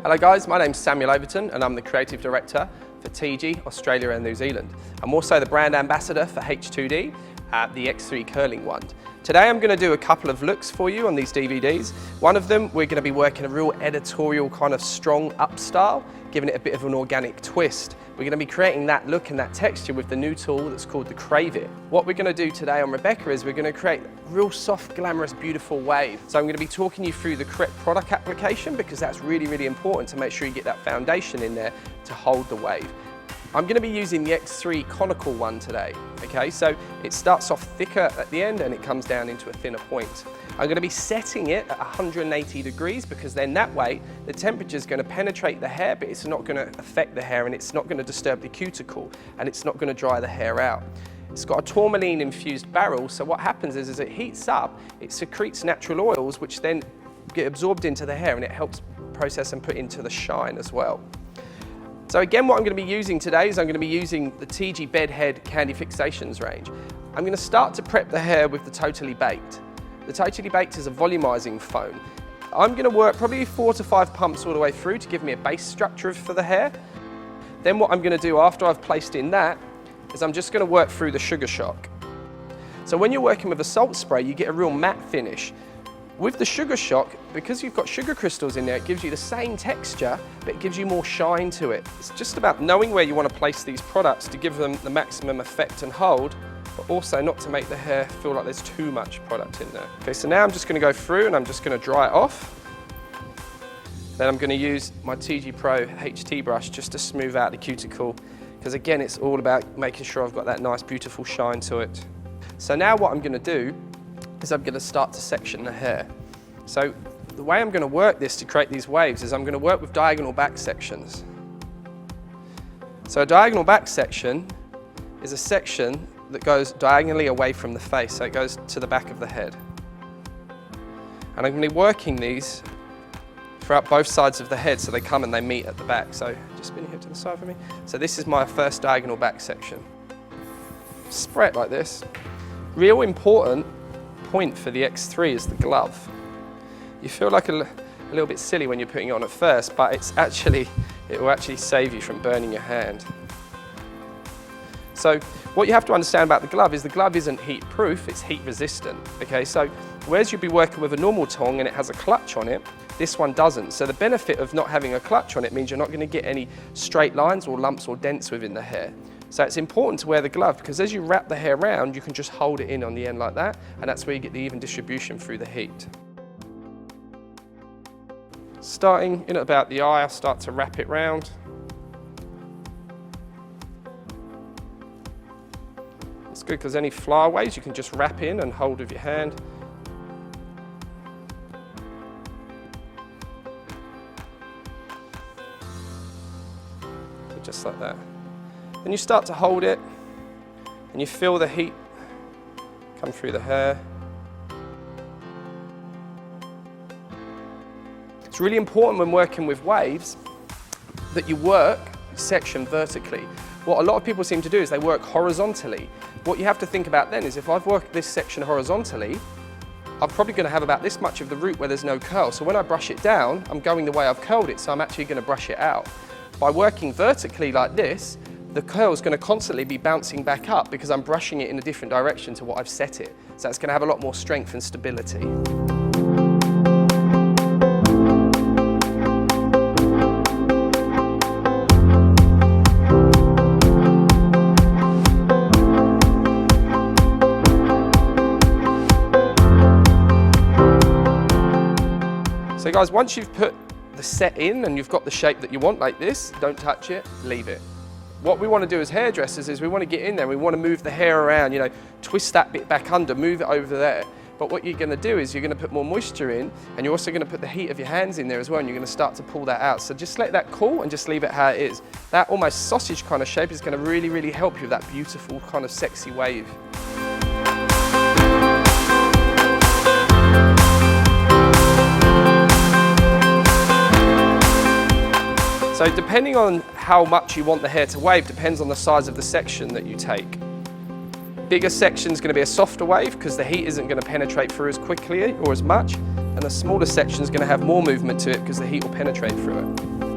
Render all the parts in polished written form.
Hello guys, my name's Samuel Overton and I'm the Creative Director for TG, Australia and New Zealand. I'm also the brand ambassador for H2D, the X3 Curling Wand. Today I'm going to do a couple of looks for you on these DVDs. One of them we're going to be working a real editorial kind of strong up style, giving it a bit of an organic twist. We're going to be creating that look and that texture with the new tool that's called the Crave It. What we're going to do today on Rebecca is we're going to create a real soft, glamorous, beautiful wave. So I'm going to be talking you through the correct product application because that's really, really important to make sure you get that foundation in there to hold the wave. I'm going to be using the X3 conical one today, okay? So it starts off thicker at the end and it comes down into a thinner point. I'm going to be setting it at 180 degrees because then that way the temperature is going to penetrate the hair, but it's not going to affect the hair and it's not going to disturb the cuticle and it's not going to dry the hair out. It's got a tourmaline infused barrel, so what happens is as it heats up, it secretes natural oils which then get absorbed into the hair and it helps process and put into the shine as well. So again, what I'm going to be using today is I'm going to be using the TG Bedhead Candy Fixations range. I'm going to start to prep the hair with the Totally Baked. The Totally Baked is a volumizing foam. I'm going to work probably 4 to 5 pumps all the way through to give me a base structure for the hair. Then what I'm going to do after I've placed in that is I'm just going to work through the Sugar Shock. So when you're working with a salt spray, you get a real matte finish. With the Sugar Shock, because you've got sugar crystals in there, it gives you the same texture, but it gives you more shine to it. It's just about knowing where you want to place these products to give them the maximum effect and hold, but also not to make the hair feel like there's too much product in there. Okay, so now I'm just going to go through and I'm just going to dry it off. Then I'm going to use my TG Pro HT brush just to smooth out the cuticle, because again, it's all about making sure I've got that nice, beautiful shine to it. So now what I'm going to do is I'm going to start to section the hair. So the way I'm going to work this to create these waves is I'm going to work with diagonal back sections. So a diagonal back section is a section that goes diagonally away from the face, so it goes to the back of the head. And I'm going to be working these throughout both sides of the head so they come and they meet at the back. So just spin your head to the side for me. So this is my first diagonal back section. Spread like this. Real important point for the X3 is the glove. You feel like a little bit silly when you're putting it on at first, but it will actually save you from burning your hand. So what you have to understand about the glove is the glove isn't heat proof, it's heat resistant. Okay, so whereas you'd be working with a normal tong and it has a clutch on it, this one doesn't. So the benefit of not having a clutch on it means you're not going to get any straight lines or lumps or dents within the hair. So it's important to wear the glove because as you wrap the hair around, you can just hold it in on the end like that, and that's where you get the even distribution through the heat. Starting in at about the eye, I'll start to wrap it round. It's good because any flyaways you can just wrap in and hold with your hand. So just like that. Then you start to hold it and you feel the heat come through the hair. It's really important when working with waves that you work section vertically. What a lot of people seem to do is they work horizontally. What you have to think about then is if I've worked this section horizontally, I'm probably going to have about this much of the root where there's no curl. So when I brush it down, I'm going the way I've curled it, so I'm actually going to brush it out. By working vertically like this, the curl is going to constantly be bouncing back up because I'm brushing it in a different direction to what I've set it. So it's going to have a lot more strength and stability. So guys, once you've put the set in and you've got the shape that you want like this, don't touch it, leave it. What we want to do as hairdressers is we want to get in there, we want to move the hair around, you know, twist that bit back under, move it over there. But what you're going to do is you're going to put more moisture in and you're also going to put the heat of your hands in there as well and you're going to start to pull that out. So just let that cool and just leave it how it is. That almost sausage kind of shape is going to really, really help you with that beautiful kind of sexy wave. So depending on how much you want the hair to wave depends on the size of the section that you take. Bigger section is going to be a softer wave because the heat isn't going to penetrate through as quickly or as much, and the smaller section is going to have more movement to it because the heat will penetrate through it.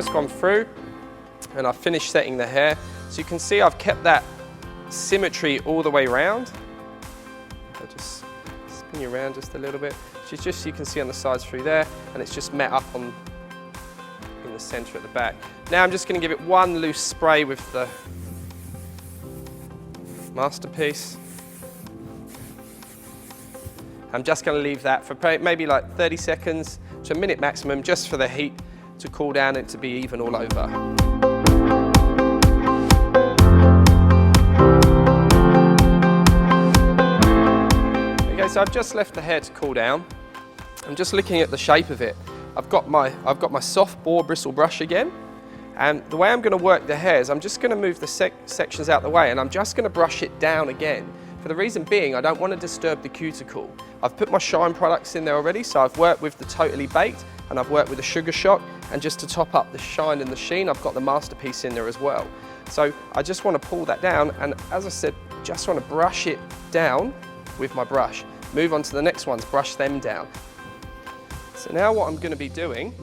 just gone through and I've finished setting the hair. So you can see I've kept that symmetry all the way around. I'll just spin you around just a little bit. So it's just, you can see on the sides through there, and it's just met up in the center at the back. Now I'm just going to give it one loose spray with the Masterpiece. I'm just going to leave that for maybe like 30 seconds to a minute maximum, just for the heat to cool down and to be even all over. Okay, so I've just left the hair to cool down. I'm just looking at the shape of it. I've got my soft boar bristle brush again, and the way I'm going to work the hair is I'm just going to move the sections out the way, and I'm just going to brush it down again. For the reason being, I don't want to disturb the cuticle. I've put my shine products in there already, so I've worked with the Totally Baked and I've worked with the Sugar Shock, and just to top up the shine and the sheen, I've got the Masterpiece in there as well. So I just want to pull that down, and as I said, just want to brush it down with my brush. Move on to the next ones, brush them down. So now what I'm going to be doing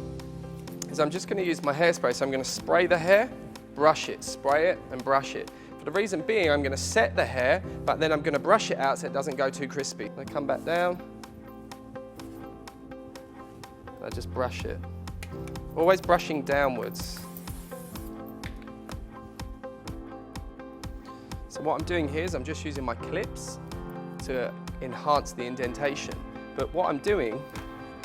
is I'm just going to use my hairspray. So I'm going to spray the hair, brush it, spray it and brush it. For the reason being, I'm going to set the hair, but then I'm going to brush it out so it doesn't go too crispy. I come back down, I just brush it. Always brushing downwards. So what I'm doing here is I'm just using my clips to enhance the indentation. But what I'm doing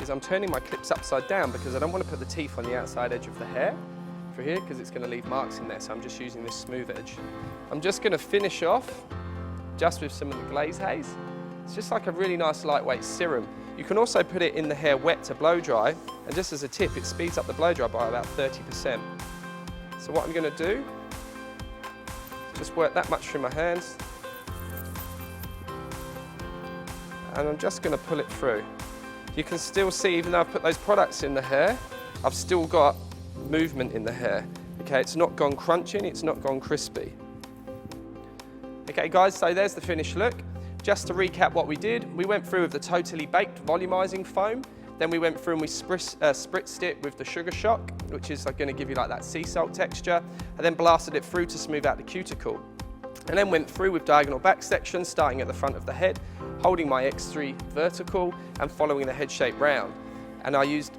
is I'm turning my clips upside down because I don't want to put the teeth on the outside edge of the hair for here, because it's going to leave marks in there, so I'm just using this smooth edge. I'm just going to finish off just with some of the glaze haze. It's just like a really nice lightweight serum. You can also put it in the hair wet to blow dry, and just as a tip, it speeds up the blow dry by about 30%. So what I'm going to do is just work that much through my hands, and I'm just going to pull it through. You can still see, even though I've put those products in the hair, I've still got movement in the hair. Okay, it's not gone crunching, it's not gone crispy. Okay guys, so there's the finished look. Just to recap what we did, we went through with the Totally Baked volumizing foam, then we went through and we spritzed it with the Sugar Shock, which is going to give you like that sea salt texture, and then blasted it through to smooth out the cuticle. And then went through with diagonal back sections, starting at the front of the head, holding my X3 vertical and following the head shape round. And I used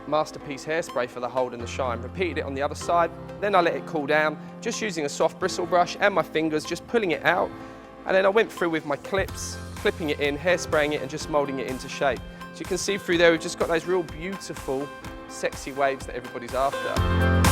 Masterpiece hairspray for the hold and the shine. Repeated it on the other side, then I let it cool down, just using a soft bristle brush and my fingers, just pulling it out. And then I went through with my clips, clipping it in, hairspraying it and just molding it into shape. So you can see through there, we've just got those real beautiful, sexy waves that everybody's after.